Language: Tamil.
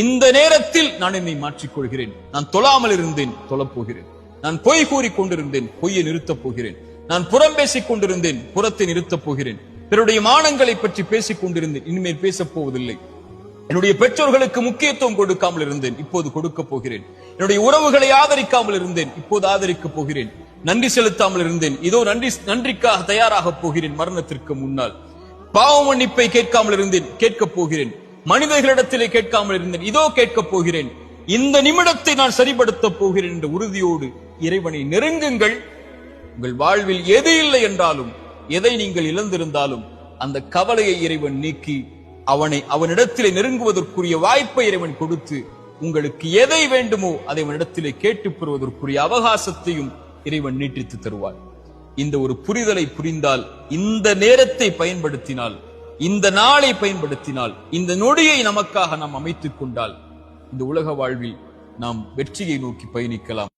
இந்த நேரத்தில் நான் என்னை மாற்றிக்கொள்கிறேன். நான் தொழாமல் இருந்தேன், தொழப்போகிறேன். நான் பொய் கூறிக் கொண்டிருந்தேன், பொய்யை நிறுத்தப் போகிறேன். நான் புறம் பேசிக் கொண்டிருந்தேன், புறத்தை நிறுத்தப் போகிறேன். பிறருடைய மானங்களை பற்றி பேசிக் கொண்டிருந்தேன், இனிமேல் பேசப் போவதில்லை. என்னுடைய பெற்றோர்களுக்கு முக்கியத்துவம் கொடுக்காமல் இருந்தேன், இப்போது கொடுக்க போகிறேன். என்னுடைய உறவுகளை ஆதரிக்காமல் இருந்தேன், இப்போது ஆதரிக்கப் போகிறேன். நன்றி செலுத்தாமல் இருந்தேன், இதோ நன்றிக்காக தயாராக போகிறேன். மரணத்திற்கு முன்னால் பாவ மன்னிப்பை கேட்காமல் இருந்தேன், கேட்கப் போகிறேன். மனிதர்களிடத்திலே கேட்காமல் இருந்தேன், இதோ கேட்கப் போகிறேன். இந்த நிமிடத்தை நான் சரிபடுத்தப் போகிறேன் என்ற உறுதியோடு இறைவனை நெருங்குங்கள். உங்கள் வாழ்வில் எது இல்லை என்றாலும், எதை நீங்கள் இழந்திருந்தாலும் அந்த கவலையை இறைவன் நீக்கி அவனிடத்திலே நெருங்குவதற்குரிய வாய்ப்பை இறைவன் கொடுத்து, உங்களுக்கு எதை வேண்டுமோ அதை அவனிடத்திலே கேட்டு பெறுவதற்குரிய அவகாசத்தையும் இறைவன் நீட்டித்து தருவார். இந்த ஒரு புரிதலை புரிந்தால், இந்த நேரத்தை பயன்படுத்தினால், இந்த நாளை பயன்படுத்தினால், இந்த நொடியை நமக்காக நாம் அமைத்துக் கொண்டால், இந்த உலக வாழ்வில் நாம் வெற்றியை நோக்கி பயணிக்கலாம்.